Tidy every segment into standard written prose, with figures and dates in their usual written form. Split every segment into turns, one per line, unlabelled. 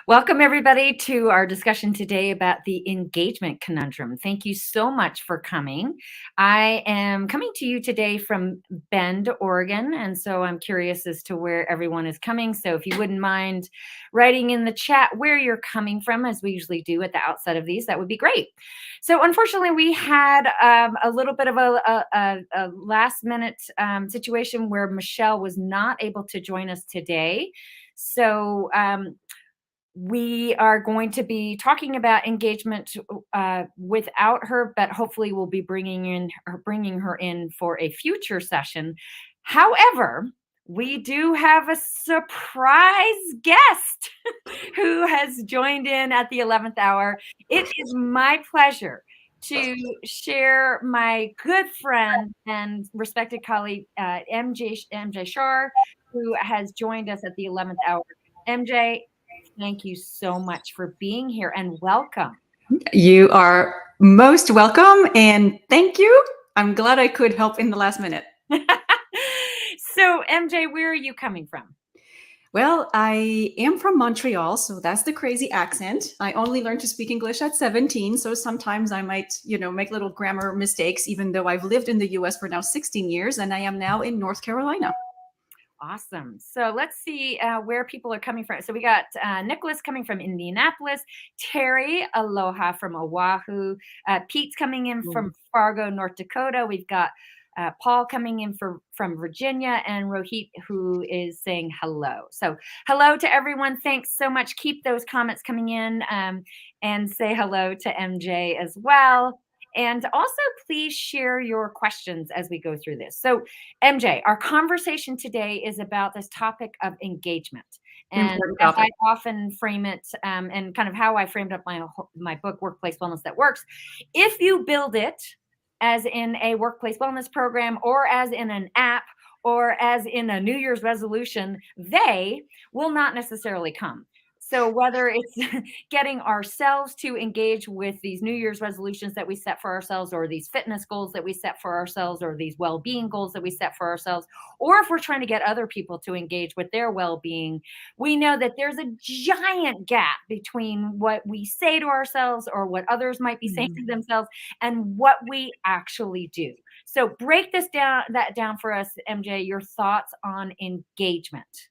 Welcome, everybody, to our discussion today about the engagement conundrum. Thank you so much for coming. I am coming to you today from Bend, Oregon, and so I'm curious as to where everyone is coming. So if you wouldn't mind writing in the chat where you're coming from, as we usually do at the outset of these, that would be great. So unfortunately, we had a little bit of a last-minute situation where Michelle was not able to join us today. So we are going to be talking about engagement without her, but hopefully we'll be bringing her in for a future session. However, we do have a surprise guest who has joined in at the 11th hour. It is my pleasure to share my good friend and respected colleague, MJ Shaar, who has joined us at the 11th hour. MJ, thank you so much for being here and welcome.
You are most welcome and thank you. I'm glad I could help in the last minute.
So MJ, where are you coming from?
Well, I am from Montreal, so that's the crazy accent. I only learned to speak English at 17, so sometimes I might, make little grammar mistakes, even though I've lived in the US for now 16 years and I am now in North Carolina.
Awesome. So let's see where people are coming from. So we got Nicholas coming from Indianapolis, Terry, aloha from Oahu, Pete's coming in from Fargo, North Dakota. We've got Paul coming in from Virginia, and Rohit, who is saying hello. So hello to everyone. Thanks so much. Keep those comments coming in and say hello to MJ as well. And also, please share your questions as we go through this. So, MJ, our conversation today is about this topic of engagement. And as I often frame it, and kind of how I framed up my book, Workplace Wellness That Works, if you build it as in a workplace wellness program or as in an app or as in a New Year's resolution, they will not necessarily come. So whether it's getting ourselves to engage with these New Year's resolutions that we set for ourselves, or these fitness goals that we set for ourselves, or these well-being goals that we set for ourselves, or if we're trying to get other people to engage with their well-being, we know that there's a giant gap between what we say to ourselves or what others might be saying to themselves and what we actually do. So break that down for us, MJ, your thoughts on engagement.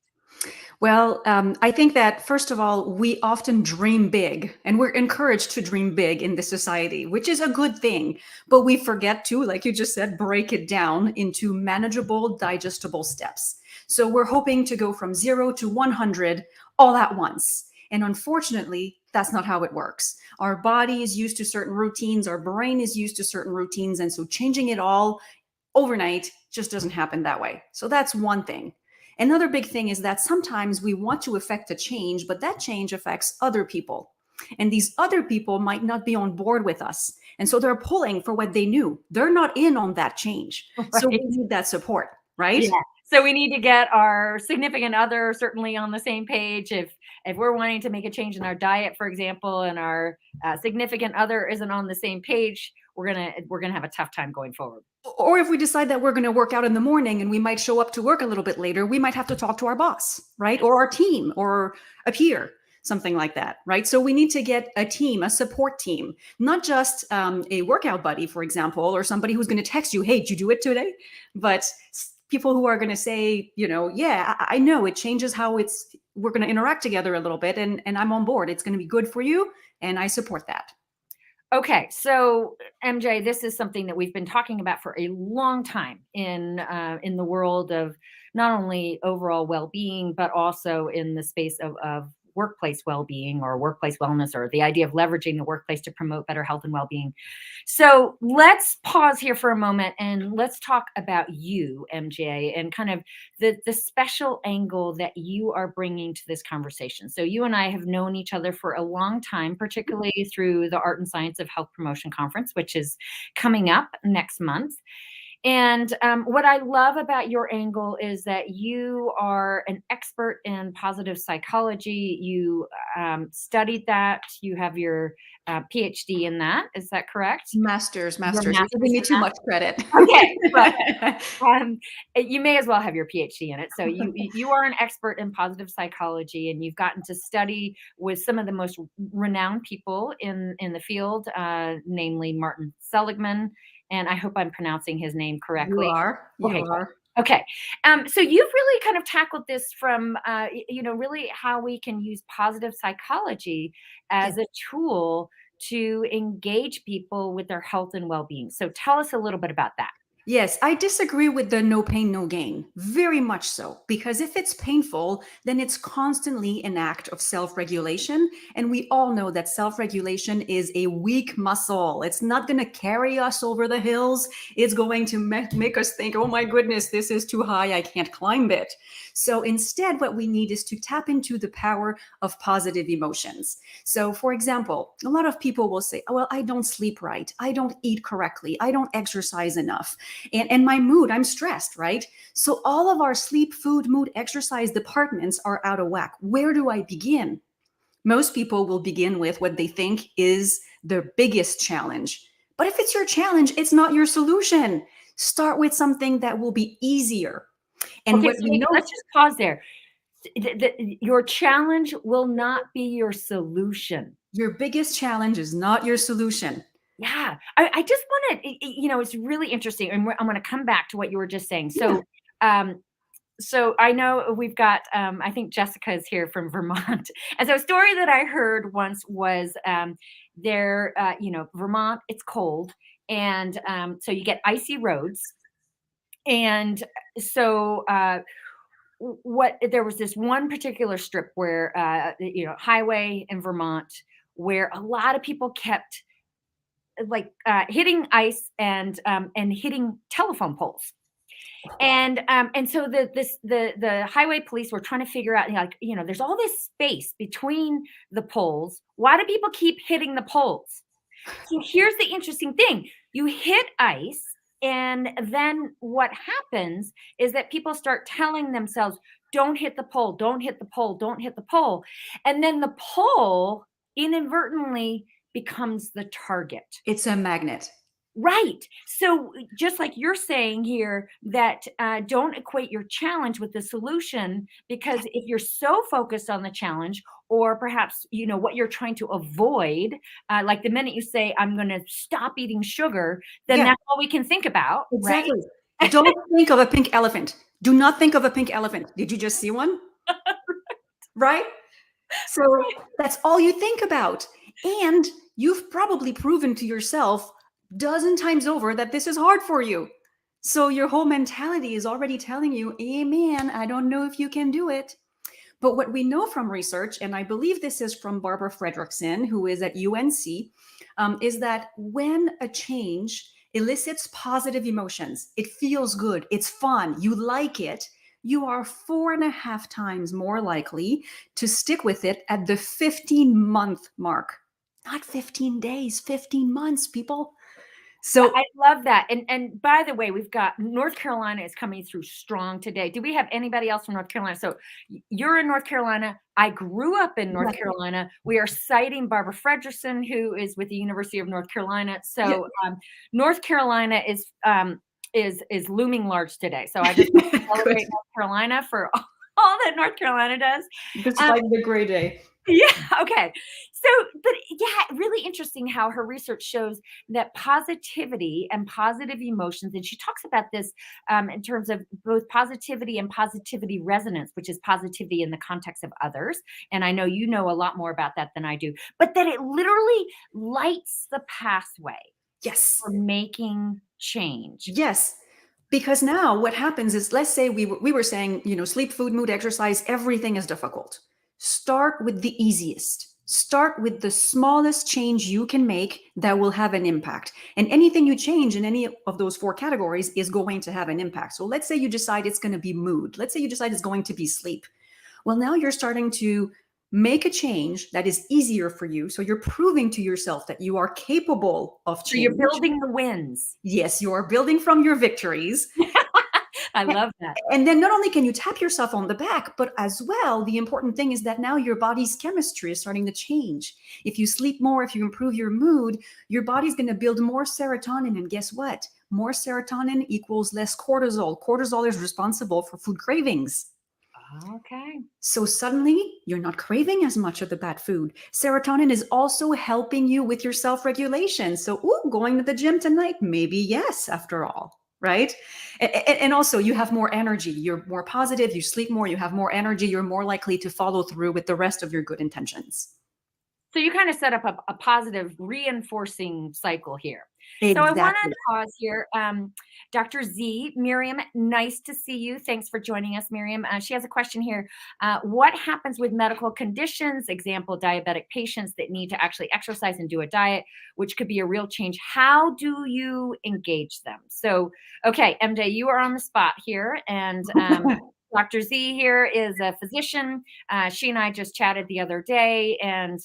Well, I think that, first of all, we often dream big and we're encouraged to dream big in this society, which is a good thing. But we forget to, like you just said, break it down into manageable, digestible steps. So we're hoping to go from 0 to 100 all at once. And unfortunately, that's not how it works. Our body is used to certain routines, our brain is used to certain routines. And so changing it all overnight just doesn't happen that way. So that's one thing. Another big thing is that sometimes we want to affect a change, but that change affects other people. And these other people might not be on board with us. And so they're pulling for what they knew. They're not in on that change. Right. So we need that support, right?
Yeah. So we need to get our significant other certainly on the same page. If we're wanting to make a change in our diet, for example, and our significant other isn't on the same page, we're gonna have a tough time going forward.
Or if we decide that we're going to work out in the morning and we might show up to work a little bit later, we might have to talk to our boss, right? Or our team or a peer, something like that, right? So we need to get a team, a support team, not just a workout buddy, for example, or somebody who's going to text you, hey, did you do it today? But people who are going to say, yeah, I know it changes how we're going to interact together a little bit, and I'm on board. It's going to be good for you, and I support that.
Okay, so MJ, this is something that we've been talking about for a long time in the world of not only overall well-being, but also in the space of workplace well-being or workplace wellness, or the idea of leveraging the workplace to promote better health and well-being. So let's pause here for a moment and let's talk about you, MJ, and kind of the special angle that you are bringing to this conversation. So you and I have known each other for a long time, particularly through the Art and Science of Health Promotion Conference, which is coming up next month. And what I love about your angle is that you are an expert in positive psychology. You studied that. You have your PhD in that. Is that correct?
Masters,
Your
masters. You're giving
master's
me
in
too
that?
much credit.
Okay. Well, you may as well have your PhD in it. So you are an expert in positive psychology, and you've gotten to study with some of the most renowned people in the field, namely Martin Seligman, and I hope I'm pronouncing his name
You
correctly.
are. You
Okay,
are.
okay. So you've really kind of tackled this from, really how we can use positive psychology as
Yes.
a tool to engage people with their health and well-being. So tell us a little bit about that.
Yes, I disagree with the no pain, no gain. Very much so. Because if it's painful, then it's constantly an act of self regulation. And we all know that self regulation is a weak muscle. It's not going to carry us over the hills. It's going to make us think, oh my goodness, this is too high. I can't climb it. So instead, what we need is to tap into the power of positive emotions. So, for example, a lot of people will say, oh, well, I don't sleep right. I don't eat correctly. I don't exercise enough. And my mood, I'm stressed, right? So all of our sleep, food, mood, exercise departments are out of whack. Where do I begin? Most people will begin with what they think is their biggest challenge. But if it's your challenge, it's not your solution. Start with something that will be easier. And
Okay,
what
so
we know,
let's just pause there. Your challenge will not be your solution.
your biggest challenge is not your solution.
Yeah, I just want to, it's really interesting, and I'm going to come back to what you were just saying.
Yeah.
Um, so I know we've got, I think Jessica is here from Vermont, and so a story that I heard once was, Vermont, it's cold, and so you get icy roads, and so what there was this one particular strip where highway in Vermont where a lot of people kept like hitting ice and hitting telephone poles. And so the highway police were trying to figure out, like, there's all this space between the poles. Why do people keep hitting the poles? So here's the interesting thing. You hit ice, and then what happens is that people start telling themselves, don't hit the pole, don't hit the pole, don't hit the pole. And then the pole inadvertently becomes the target.
It's a magnet.
Right. So just like you're saying here, that don't equate your challenge with the solution, because if you're so focused on the challenge, or perhaps what you're trying to avoid, like the minute you say, I'm going to stop eating sugar, then
Yeah,
that's all we can think about, right?
exactly. Don't think of a pink elephant. Do not think of a pink elephant. Did you just see one? Right? So that's all you think about. And you've probably proven to yourself dozen times over that this is hard for you. So your whole mentality is already telling you, hey man, I don't know if you can do it. But what we know from research, and I believe this is from Barbara Fredrickson, who is at UNC, is that when a change elicits positive emotions, it feels good, it's fun, you like it, you are 4.5 times more likely to stick with it at the 15-month mark. Not 15 days, 15 months, people. So
I love that. And by the way, we've got North Carolina is coming through strong today. Do we have anybody else from North Carolina? So you're in North Carolina. I grew up in North
yes,
Carolina. We are citing Barbara Fredrickson, who is with the University of North Carolina.
yeah.
So North Carolina is looming large today. So I just want to
Good.
celebrate North Carolina for all that North Carolina does. Um,
Despite the gray day.
yeah, okay. So, but yeah, really interesting how her research shows that positivity and positive emotions, and she talks about this in terms of both positivity and positivity resonance, which is positivity in the context of others. And I know you know a lot more about that than I do, but that it literally lights the pathway
Yes.
for making change.
Yes. Because now what happens is, let's say we were saying, sleep, food, mood, exercise, everything is difficult. Start with the easiest. Start with the smallest change you can make that will have an impact. And anything you change in any of those 4 categories is going to have an impact. So let's say you decide it's going to be mood. Let's say you decide it's going to be sleep. Well, now you're starting to make a change that is easier for you. So you're proving to yourself that you are capable of
So you're
change.
building the wins.
Yes, you are building from your victories.
I love that.
And then not only can you tap yourself on the back, but as well, the important thing is that now your body's chemistry is starting to change. If you sleep more, if you improve your mood, your body's going to build more serotonin. And guess what? More serotonin equals less cortisol. Cortisol is responsible for food cravings.
Okay.
So suddenly you're not craving as much of the bad food. Serotonin is also helping you with your self-regulation. So, ooh, going to the gym tonight, maybe yes, after all, right? And also you have more energy. You're more positive. You sleep more. You have more energy. You're more likely to follow through with the rest of your good intentions.
So you kind of set up a positive reinforcing cycle here. So I want to
Exactly.
pause here. Dr. Z, Miriam, nice to see you. Thanks for joining us, Miriam. She has a question here. What happens with medical conditions, example, diabetic patients that need to actually exercise and do a diet, which could be a real change? How do you engage them? So, okay, MJ, you are on the spot here. And Dr. Z here is a physician. She and I just chatted the other day. And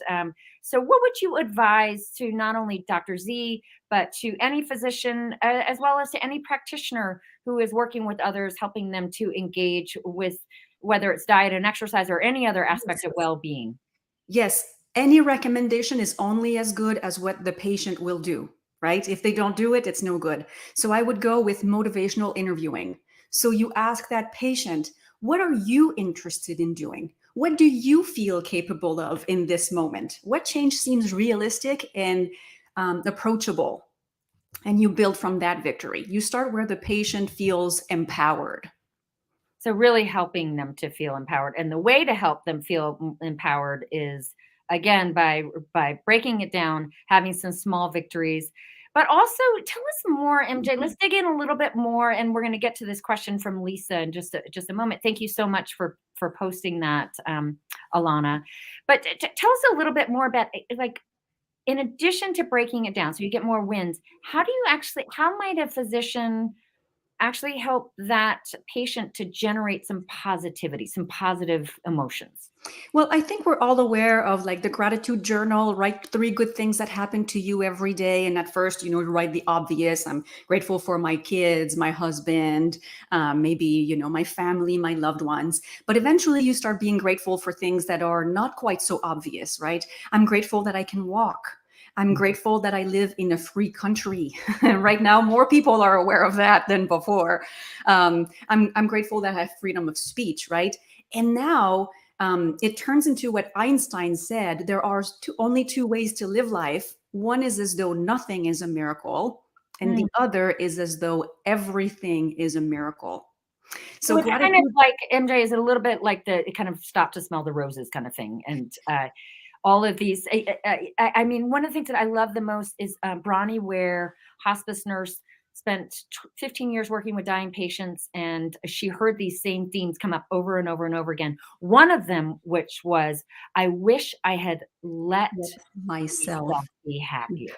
so, what would you advise to not only Dr. Z, but to any physician, as well as to any practitioner who is working with others, helping them to engage with whether it's diet and exercise or any other aspect of well being?
Yes, any recommendation is only as good as what the patient will do, right? If they don't do it, it's no good. So I would go with motivational interviewing. So you ask that patient, what are you interested in doing? What do you feel capable of in this moment? What change seems realistic and approachable? And you build from that victory. You start where the patient feels empowered.
So really helping them to feel empowered. And the way to help them feel empowered is again by breaking it down, having some small victories. But also tell us more, MJ. Let's dig in a little bit more, and we're going to get to this question from Lisa in just a moment. Thank you so much for posting that, Alana. But tell us a little bit more about like in addition to breaking it down, so you get more wins. How might a physician actually help that patient to generate some positivity, some positive emotions?
Well, I think we're all aware of like the gratitude journal, write three good things that happen to you every day. And at first, you write the obvious. I'm grateful for my kids, my husband, maybe, my family, my loved ones. But eventually you start being grateful for things that are not quite so obvious, right? I'm grateful that I can walk. I'm grateful that I live in a free country. Right now, more people are aware of that than before. I'm grateful that I have freedom of speech, right? And now it turns into what Einstein said. There are only two ways to live life. One is as though nothing is a miracle, and the
Mm.
other is as though everything is a miracle.
So
So
it's kind of
gratitude,
like MJ is a little bit like it kind of stop to smell the roses kind of thing. And all of these, I mean, one of the things that I love the most is Bronnie Ware, hospice nurse, spent 15 years working with dying patients, and she heard these same themes come up over and over and over again. One of them, which was, I wish I had let
with myself.
myself be happier.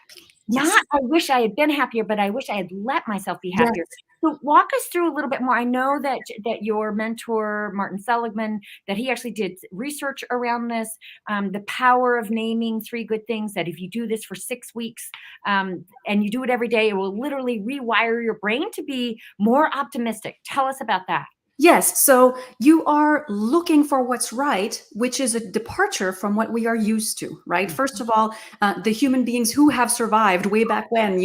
Yes.
Not I wish I had been happier, but I wish I had let myself be
Yes.
happier. So walk us through a little bit more. I know that your mentor, Martin Seligman, that he actually did research around this, the power of naming three good things, that if you do this for 6 weeks, and you do it every day, it will literally rewire your brain to be more optimistic. Tell us about that.
Yes. So you are looking for what's right, which is a departure from what we are used to, right? First of all, the human beings who have survived way back when,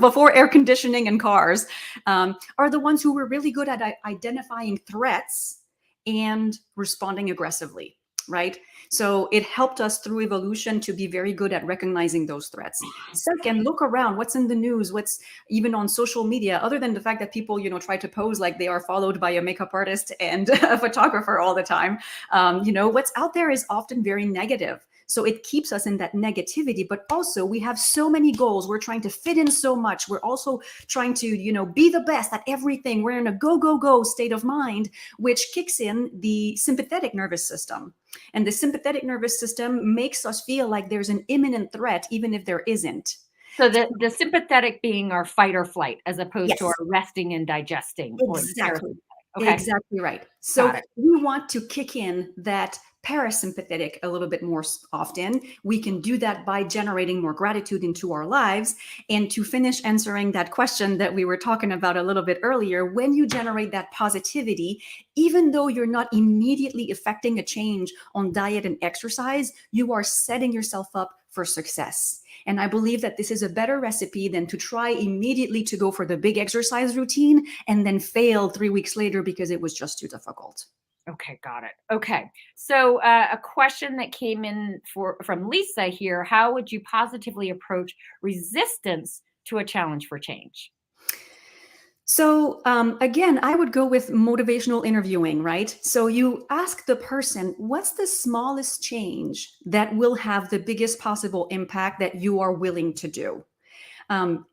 before air conditioning and cars, are the ones who were really good at identifying threats and responding aggressively, right? So it helped us through evolution to be very good at recognizing those threats. Second, look around. What's in the news? What's even on social media, other than the fact that people, try to pose like they are followed by a makeup artist and a photographer all the time. What's out there is often very negative. So it keeps us in that negativity, but also we have so many goals. We're trying to fit in so much. We're also trying to, be the best at everything. We're in a go, go, go state of mind, which kicks in the sympathetic nervous system. And the sympathetic nervous system makes us feel like there's an imminent threat, even if there isn't.
So the sympathetic being our fight or flight, as opposed to our
Yes.
resting and digesting, or the
Exactly.
parasympathetic. Okay,
Exactly right.
got
So
it.
we want to kick in that parasympathetic a little bit more often. We can do that by generating more gratitude into our lives. And to finish answering that question that we were talking about a little bit earlier, when you generate that positivity, even though you're not immediately affecting a change on diet and exercise, you are setting yourself up for success. And I believe that this is a better recipe than to try immediately to go for the big exercise routine and then fail 3 weeks later because it was just too difficult.
Okay, got it. Okay. So, a question that came in from Lisa here: how would you positively approach resistance to a challenge for change?
So, again, I would go with motivational interviewing, right? So you ask the person, what's the smallest change that will have the biggest possible impact that you are willing to do? Um,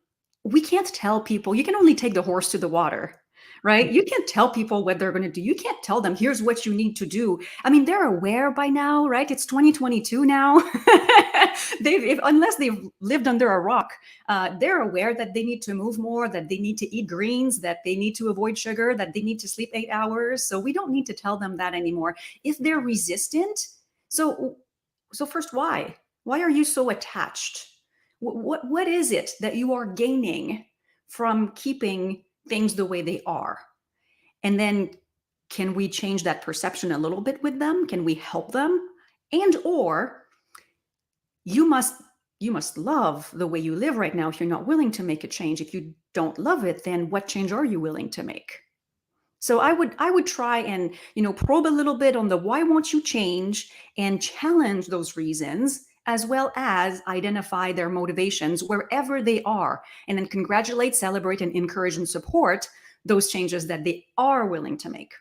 we can't tell people, you can only take the horse to the water, right? You can't tell people what they're going to do. You can't tell them, here's what you need to do. I mean, they're aware by now, right? It's 2022 now. Unless they've lived under a rock, they're aware that they need to move more, that they need to eat greens, that they need to avoid sugar, that they need to sleep 8 hours. So we don't need to tell them that anymore. If they're resistant, so first, why? Why are you so attached? What is it that you are gaining from keeping things the way they are? And then can we change that perception a little bit with them? Can we help them? And or you must love the way you live right now if you're not willing to make a change. If you don't love it, then what change are you willing to make? So I would try and, probe a little bit on the why won't you change and challenge those reasons, as well as identify their motivations wherever they are, and then congratulate, celebrate, and encourage and support those changes that they are willing to make.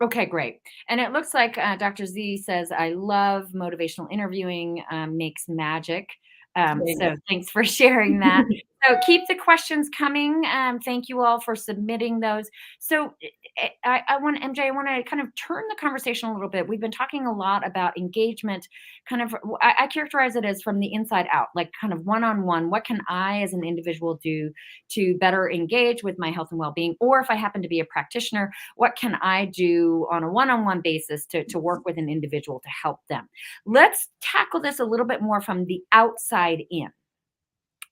Okay, great. And it looks like Dr. Z says, I love motivational interviewing, makes magic.
There you
So thanks for sharing that.
go.
So keep the questions coming. Thank you all for submitting those. So I want, MJ, I want to kind of turn the conversation a little bit. We've been talking a lot about engagement, kind of, I characterize it as from the inside out, like kind of one-on-one. What can I as an individual do to better engage with my health and well-being? Or if I happen to be a practitioner, what can I do on a one-on-one basis to work with an individual to help them? Let's tackle this a little bit more from the outside in,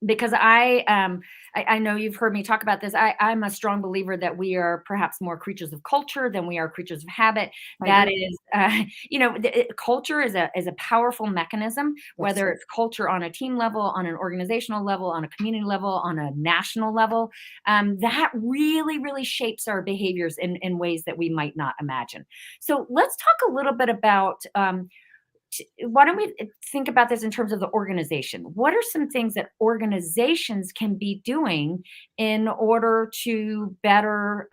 because I know you've heard me talk about this. I'm a strong believer that we are perhaps more creatures of culture than we are creatures of habit.
I
That
agree.
is, culture is a powerful mechanism.
Yes.
Whether it's culture on a team level, on an organizational level, on a community level, on a national level, that really shapes our behaviors in ways that we might not imagine. So let's talk a little bit about. Why don't we think about this in terms of the organization? What are some things that organizations can be doing in order to better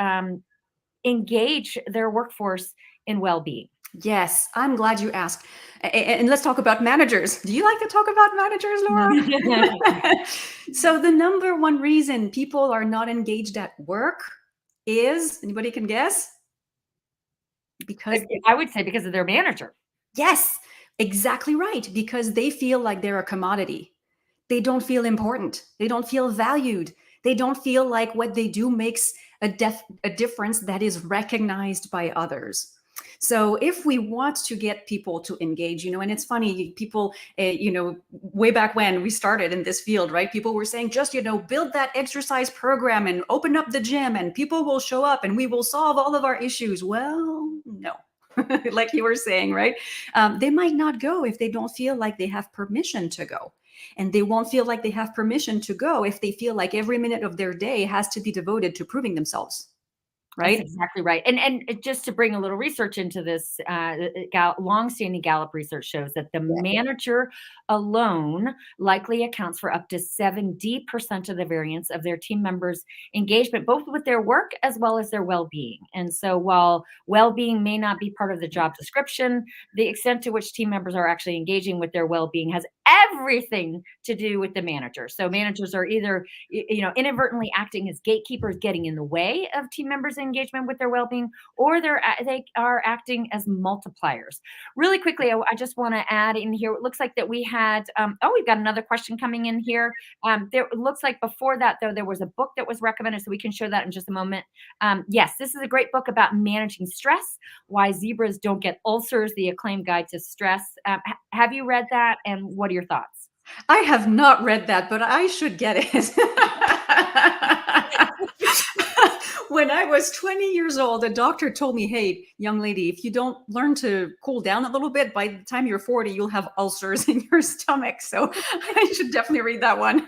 engage their workforce in well-being?
Yes, I'm glad you asked. And let's talk about managers. Do you like to talk about managers, Laura? So the number one reason people are not engaged at work is, anybody can guess? Because
I would say because of their manager.
yes, exactly right. Because they feel like they're a commodity. They don't feel important. They don't feel valued. They don't feel like what they do makes a difference that is recognized by others. So if we want to get people to engage, and it's funny, people, way back when we started in this field, right? People were saying, just, build that exercise program and open up the gym and people will show up and we will solve all of our issues. Well, no. Like you were saying, right? They might not go if they don't feel like they have permission to go. And they won't feel like they have permission to go if they feel like every minute of their day has to be devoted to proving themselves.
That's
Right?
exactly right. And just to bring a little research into this, longstanding Gallup research shows that the
Yeah.
manager alone likely accounts for up to 70% of the variance of their team members' engagement, both with their work as well as their well-being. And so while well-being may not be part of the job description, the extent to which team members are actually engaging with their well-being has everything to do with the manager. So managers are either inadvertently acting as gatekeepers, getting in the way of team members' engagement with their well-being, or they are acting as multipliers. Really quickly, I just want to add in here. It looks like that we had. We've got another question coming in here. There it looks like before that though there was a book that was recommended, so we can show that in just a moment. Yes, this is a great book about managing stress, why zebras don't get ulcers, the acclaimed guide to stress. Have you read that, and what are your thoughts?
I have not read that, but I should get it. When I was 20 years old, a doctor told me, hey, young lady, if you don't learn to cool down a little bit, by the time you're 40, you'll have ulcers in your stomach. So I should definitely read that one.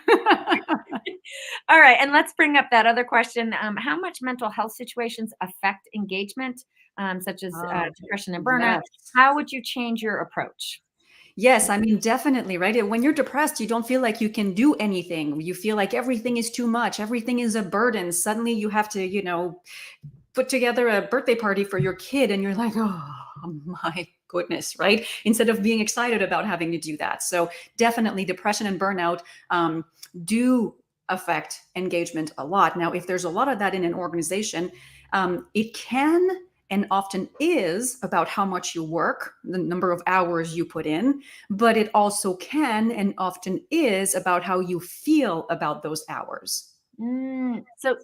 All right, and let's bring up that other question. How much mental health situations affect engagement, such as
Oh,
depression and burnout?
yes.
How would you change your approach?
Yes, I mean, definitely, right? When you're depressed, you don't feel like you can do anything. You feel like everything is too much, everything is a burden. Suddenly you have to, put together a birthday party for your kid, and you're like, oh my goodness, right? Instead of being excited about having to do that. So definitely depression and burnout do affect engagement a lot. Now, if there's a lot of that in an organization, it can and often is about how much you work, the number of hours you put in, but it also can and often is about how you feel about those hours.
So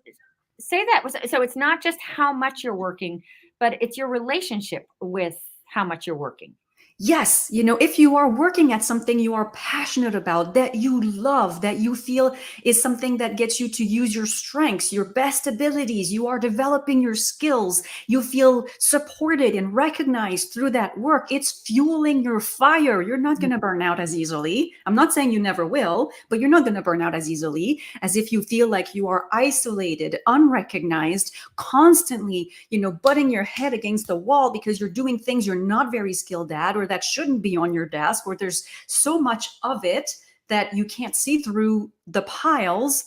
say that was so it's not just how much you're working, but it's your relationship with how much you're working.
Yes, if you are working at something you are passionate about, that you love, that you feel is something that gets you to use your strengths, your best abilities, you are developing your skills, you feel supported and recognized through that work, it's fueling your fire. You're not going to burn out as easily. I'm not saying you never will, but you're not going to burn out as easily as if you feel like you are isolated, unrecognized, constantly, butting your head against the wall because you're doing things you're not very skilled at, or that shouldn't be on your desk, or there's so much of it that you can't see through the piles.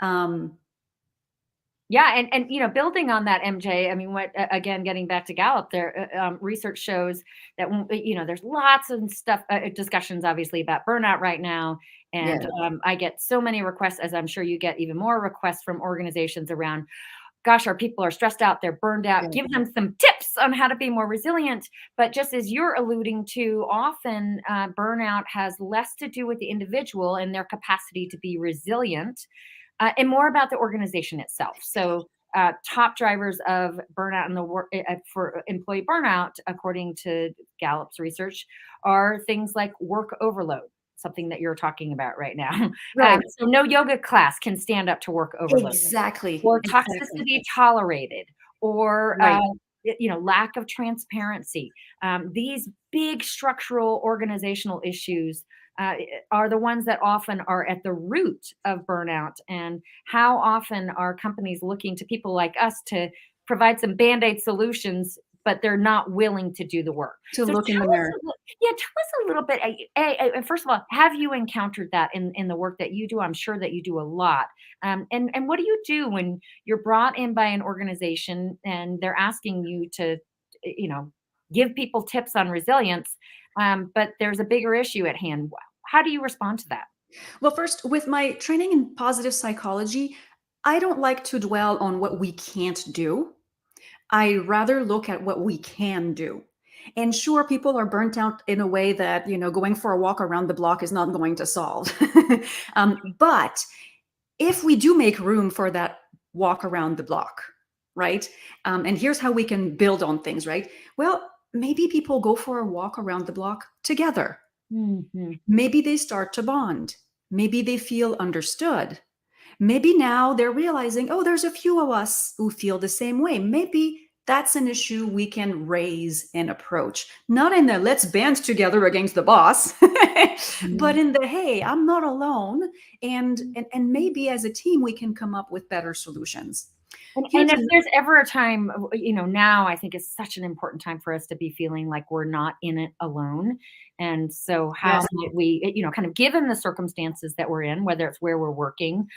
Yeah, and building on that, MJ. I mean, what again? Getting back to Gallup, there research shows that there's lots of stuff, discussions, obviously, about burnout right now,
Yeah,
and I get so many requests, as I'm sure you get even more requests from organizations around. Gosh, our people are stressed out, they're burned out.
yeah,
Give them some tips on how to be more resilient. But just as you're alluding to, often burnout has less to do with the individual and their capacity to be resilient, and more about the organization itself. So, top drivers of burnout in the work for employee burnout, according to Gallup's research, are things like work overload, something that you're talking about right now.
right,
So, no yoga class can stand up to work overload,
exactly,
or
exactly,
toxicity tolerated, or
right.
lack of transparency. These big structural organizational issues are the ones that often are at the root of burnout. And how often are companies looking to people like us to provide some band-aid solutions, but they're not willing to do the work?
To
So
look in
tell
the
us
mirror.
yeah, tell us a little bit. First of all, have you encountered that in the work that you do? I'm sure that you do a lot. And what do you do when you're brought in by an organization and they're asking you to, you know, give people tips on resilience, but there's a bigger issue at hand? How do you respond to that?
Well, first, with my training in positive psychology, I don't like to dwell on what we can't do. I rather look at what we can do. And sure, people are burnt out in a way that, going for a walk around the block is not going to solve. But if we do make room for that walk around the block, right? And here's how we can build on things, right? Well, maybe people go for a walk around the block together.
Mhm.
Maybe they start to bond. Maybe they feel understood. Maybe now they're realizing, oh, there's a few of us who feel the same way. Maybe that's an issue we can raise and approach. Not in the let's band together against the boss, but
Mhm.
in the hey, I'm not alone. And maybe as a team we can come up with better solutions.
And
Here's
if
an
there's ever a time, now I think is such an important time for us to be feeling like we're not in it alone. And so, how
yes.
might we, kind of given the circumstances that we're in, whether it's where we're working,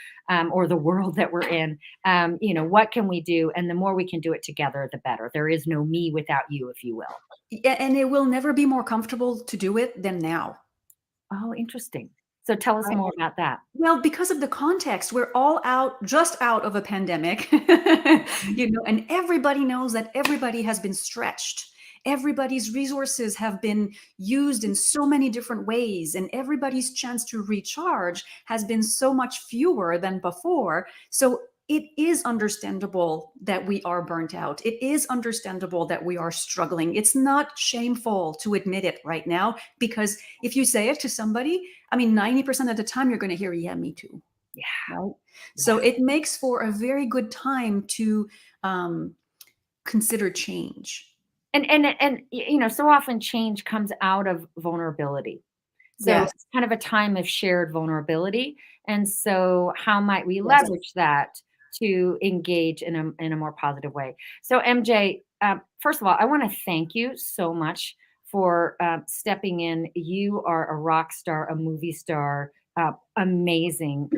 or the world that we're in, what can we do? And the more we can do it together, the better. There is no me without you, if you will.
And it will never be more comfortable to do it than now.
Oh, interesting. So tell us more about that.
Well, because of the context, we're all just out of a pandemic,
Mhm.
and everybody knows that everybody has been stretched. Everybody's resources have been used in so many different ways, and everybody's chance to recharge has been so much fewer than before. So it is understandable that we are burnt out. It is understandable that we are struggling. It's not shameful to admit it right now, because if you say it to somebody, I mean, 90% of the time you're going to hear, yeah, me too.
Yeah,
Right.
yeah.
So it makes for a very good time to um, consider change.
And so often change comes out of vulnerability. So
Yes.
it's kind of a time of shared vulnerability. And so how might we
Yes.
leverage that to engage in a more positive way? So MJ, first of all, I want to thank you so much for stepping in. You are a rock star, a movie star, amazing.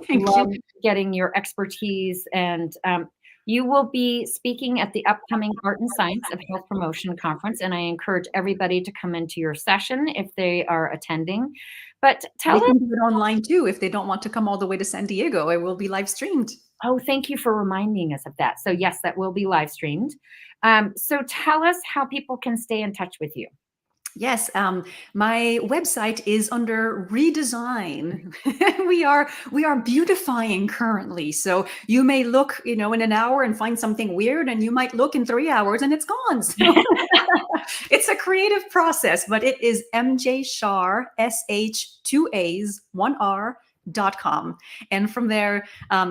Thank you.
Love getting your expertise, and you will be speaking at the upcoming Art and Science of Health Promotion Conference, and I encourage everybody to come into your session if they are attending. But tell
They
us,
can do it online too if they don't want to come all the way to San Diego. It will be live streamed.
oh, thank you for reminding us of that. So, yes, that will be live streamed. So, tell us how people can stay in touch with you.
Yes, my website is under redesign. we are beautifying currently. So you may look, in an hour and find something weird, and you might look in 3 hours and it's gone. So it's a creative process, but it is mjshar, SH2As1R.com. And from there,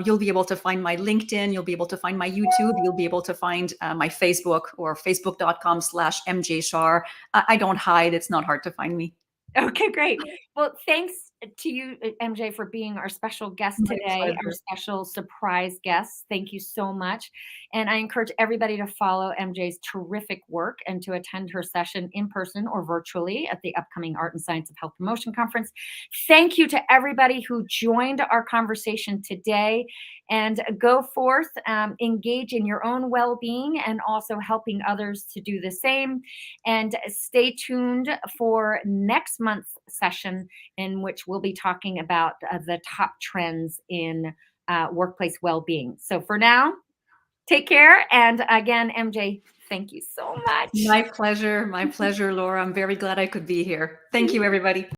you'll be able to find my LinkedIn, you'll be able to find my YouTube, you'll be able to find my Facebook, or facebook.com/mjshar. I don't hide. It's not hard to find me.
Okay, great. Well, thanks to you, MJ, for being our special guest
My
today, our
pleasure.
special surprise guest. Thank you so much. And I encourage everybody to follow MJ's terrific work and to attend her session in person or virtually at the upcoming Art and Science of Health Promotion Conference. Thank you to everybody who joined our conversation today. And go forth, engage in your own well being and also helping others to do the same. And stay tuned for next month's session, in which we'll be talking about the top trends in workplace well being. So for now, take care. And again, MJ, thank you so much.
My pleasure. My pleasure, Laura. I'm very glad I could be here. Thank you, everybody.